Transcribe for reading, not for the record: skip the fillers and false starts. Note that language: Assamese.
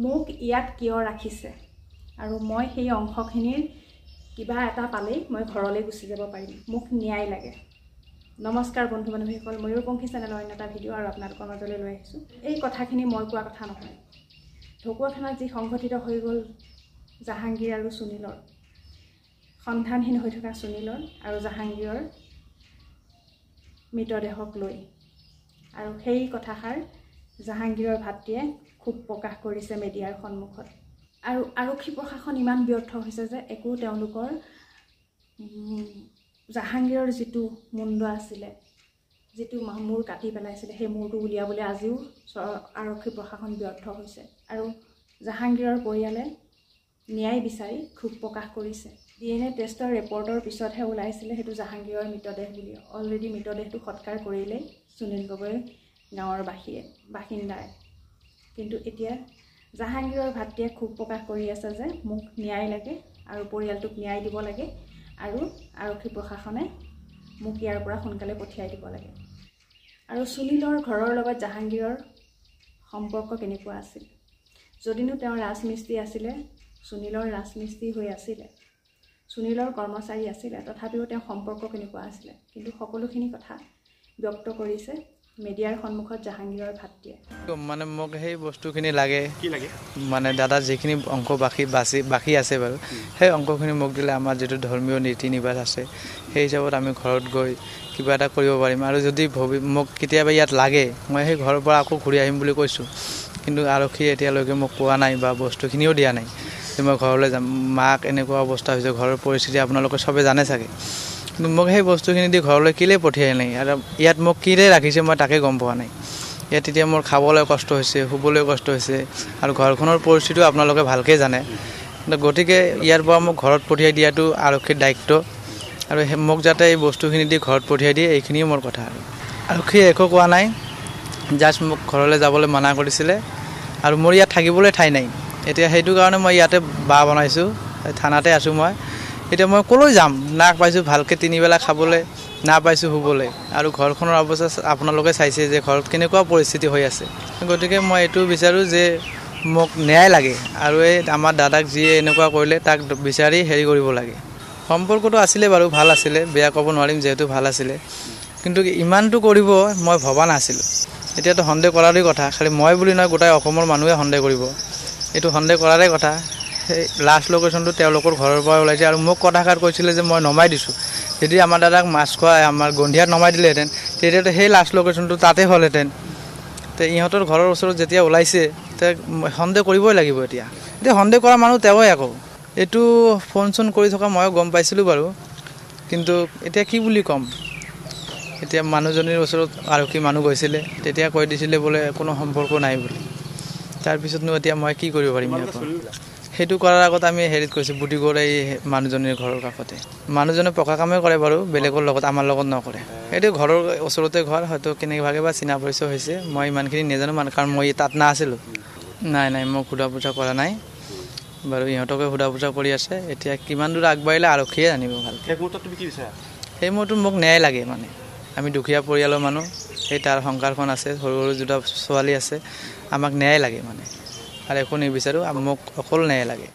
মোক ইয়াত কিয় ৰাখিছে আৰু মই সেই অংশখিনিৰ কিবা এটা পালেই মই ঘৰলৈ গুচি যাব পাৰিম। মোক ন্যায় লাগে। নমস্কাৰ বন্ধু বান্ধৱীসকল, ময়ূৰপংখী চেনেলৰ অন্য এটা ভিডিঅ' আৰু আপোনালোকৰ মাজলৈ লৈ আহিছোঁ। এই কথাখিনি মই কোৱা কথা নহয়। ঢকুৱাখানাত যি সংঘটিত হৈ গ'ল জাহাংগীৰ আৰু সুনীলৰ, সন্ধানহীন হৈ থকা সুনীলৰ আৰু জাহাংগীৰৰ মৃতদেহক লৈ, আৰু সেই কথাষাৰ জাহাংগীৰৰ ভাতৃয়ে খুব প্ৰকাশ কৰিছে মিডিয়াৰ সন্মুখত। আৰু আৰক্ষী প্ৰশাসন ইমান ব্যৰ্থ হৈছে যে একো তেওঁলোকৰ জাহাংগীৰৰ যিটো মুণ্ড আছিলে, যিটো মূৰ কাটি পেলাইছিলে, সেই মূৰটো উলিয়াবলৈ আজিও আৰক্ষী প্ৰশাসন ব্যৰ্থ হৈছে। আৰু জাহাংগীৰৰ পৰিয়ালে ন্যায় বিচাৰি ক্ষোভ প্ৰকাশ কৰিছে। DNA টেষ্টৰ ৰিপৰ্টৰ পিছতহে ওলাইছিলে সেইটো জাহাংগীৰৰ মৃতদেহ বুলি। অলৰেডি মৃতদেহটো সৎকাৰ কৰিলেই সুনীল গগৈ গাঁৱৰ বাসিন্দাই। কিন্তু এতিয়া জাহাংগীৰৰ ভাতৃয়ে ক্ষোভ প্ৰকাশ কৰি আছে যে মোক ন্যায় লাগে আৰু পৰিয়ালটোক ন্যায় দিব লাগে আৰু আৰক্ষী প্ৰশাসনে মোক ইয়াৰ পৰা সোনকালে পঠিয়াই দিব লাগে। আৰু সুনীলৰ ঘৰৰ লগত জাহাংগীৰৰ সম্পৰ্ক কেনেকুৱা আছিল? যদিনো তেওঁ ৰাজমিস্ত্ৰী আছিলে, সুনীলৰ ৰাজমিস্ত্ৰী হৈ আছিলে, সুনীলৰ কৰ্মচাৰী আছিলে, তথাপিও তেওঁ সম্পৰ্ক কেনেকুৱা আছিলে? কিন্তু সকলোখিনি কথা ব্যক্ত কৰিছে মিডিয়াৰ সন্মুখত জাহাংগীৰৰ ভাতৃয়ে। মানে মোক সেই বস্তুখিনি লাগে। কি লাগে? মানে দাদা যিখিনি অংক বাকী আছে বাৰু, সেই অংকখিনি মোক দিলে আমাৰ যিটো ধৰ্মীয় নীতি নিবাস আছে সেই হিচাপত আমি ঘৰত গৈ কিবা এটা কৰিব পাৰিম। আৰু যদি মোক কেতিয়াবা ইয়াত লাগে, মই সেই ঘৰৰ পৰা আকৌ ঘূৰি আহিম বুলি কৈছোঁ। কিন্তু আৰক্ষীয়ে এতিয়ালৈকে মোক কোৱা নাই বা বস্তুখিনিও দিয়া নাই যে মই ঘৰলৈ যাম। মাক এনেকুৱা অৱস্থা হৈছে, ঘৰৰ পৰিস্থিতি আপোনালোকে চবে জানে চাগে। কিন্তু মোক সেই বস্তুখিনি দি ঘৰলৈ কেলৈ পঠিয়াই নাই আৰু ইয়াত মোক কিলৈ ৰাখিছে মই তাকে গম পোৱা নাই। ইয়াত এতিয়া মোৰ খাবলৈ কষ্ট হৈছে, শুবলৈ কষ্ট হৈছে, আৰু ঘৰখনৰ পৰিস্থিতিও আপোনালোকে ভালকৈ জানে। গতিকে ইয়াৰ পৰা মোক ঘৰত পঠিয়াই দিয়াটো আৰক্ষীৰ দায়িত্ব, আৰু মোক যাতে এই বস্তুখিনি দি ঘৰত পঠিয়াই দিয়ে এইখিনিয়ে মোৰ কথা। আৰু আৰক্ষীয়ে একো কোৱা নাই, জাষ্ট মোক ঘৰলৈ যাবলৈ মানা কৰিছিলে। আৰু মোৰ ইয়াত থাকিবলৈ ঠাই নাই। এতিয়া সেইটো কাৰণে মই ইয়াতে বাঁহ বনাইছোঁ, থানাতে আছোঁ মই। এতিয়া মই ক'লৈ যাম? না পাইছোঁ ভালকৈ তিনিবেলা খাবলৈ, না পাইছোঁ শুবলৈ। আৰু ঘৰখনৰ অৱস্থা আপোনালোকে চাইছে যে ঘৰত কেনেকুৱা পৰিস্থিতি হৈ আছে। গতিকে মই এইটো বিচাৰোঁ যে মোক ন্যায় লাগে, আৰু এই আমাৰ দাদাক যিয়ে এনেকুৱা কৰিলে তাক বিচাৰি হেৰি কৰিব লাগে। সম্পৰ্কটো আছিলে বাৰু, ভাল আছিলে, বেয়া ক'ব নোৱাৰিম, যিহেতু ভাল আছিলে। কিন্তু ইমানটো কৰিব মই ভবা নাছিলোঁ। এতিয়াতো সন্দেহ কৰাৰে কথা, খালি মই বুলি নহয় গোটেই অসমৰ মানুহে সন্দেহ কৰিব। এইটো সন্দেহ কৰাৰে কথা। সেই লাষ্ট লোকেশ্যনটো তেওঁলোকৰ ঘৰৰ পৰা ওলাইছে, আৰু মোক কথাষাৰ কৈছিলে যে মই নমাই দিছোঁ। যদি আমাৰ দাদাক মাছ খোৱাই আমাৰ গন্ধিয়াত নমাই দিলেহেঁতেন তেতিয়াতো সেই লাষ্ট লোকেশ্যনটো তাতে হ'লহেঁতেন। তো ইহঁতৰ ঘৰৰ ওচৰত যেতিয়া ওলাইছে তে সন্দেহ কৰিবই লাগিব। এতিয়া সন্দেহ কৰা মানুহ তেওঁৱে আকৌ। এইটো ফোন চোন কৰি থকা ময়ো গম পাইছিলোঁ বাৰু, কিন্তু এতিয়া কি বুলি ক'ম। এতিয়া মানুহজনীৰ ওচৰত আৰক্ষী মানুহ গৈছিলে, তেতিয়া কৈ দিছিলে বোলে কোনো সম্পৰ্ক নাই বুলি। তাৰপিছতনো এতিয়া মই কি কৰিব পাৰিম? সেইটো কৰাৰ আগত আমি হেৰিত কৈছোঁ, বুটিগড় এই মানুহজনীৰ ঘৰৰ কাষতে। মানুহজনে পকা কামেই কৰে বাৰু, বেলেগৰ লগত, আমাৰ লগত নকৰে। সেইটো ঘৰৰ ওচৰতে ঘৰ, হয়তো কেনেবাকৈ বা চিনা পৰিচয় হৈছে, মই ইমানখিনি নাজানো কাৰণ মই তাত নাছিলোঁ। নাই মোক সোধা পোছা কৰা নাই বাৰু, ইহঁতকে সোধা পোছা কৰি আছে। এতিয়া কিমান দূৰ আগবাঢ়িলে আৰক্ষীয়ে জানিব ভালকৈ। সেই মুহূৰ্তত মোক ন্যায় লাগে। মানে আমি দুখীয়া পৰিয়ালৰ মানুহ, সেই তাৰ সংসাৰখন আছে, সৰু সৰু দুটা ছোৱালী আছে, আমাক ন্যায় লাগে মানে, আৰু একো নিবিচাৰোঁ, মোক অকল ন্যায় লাগে।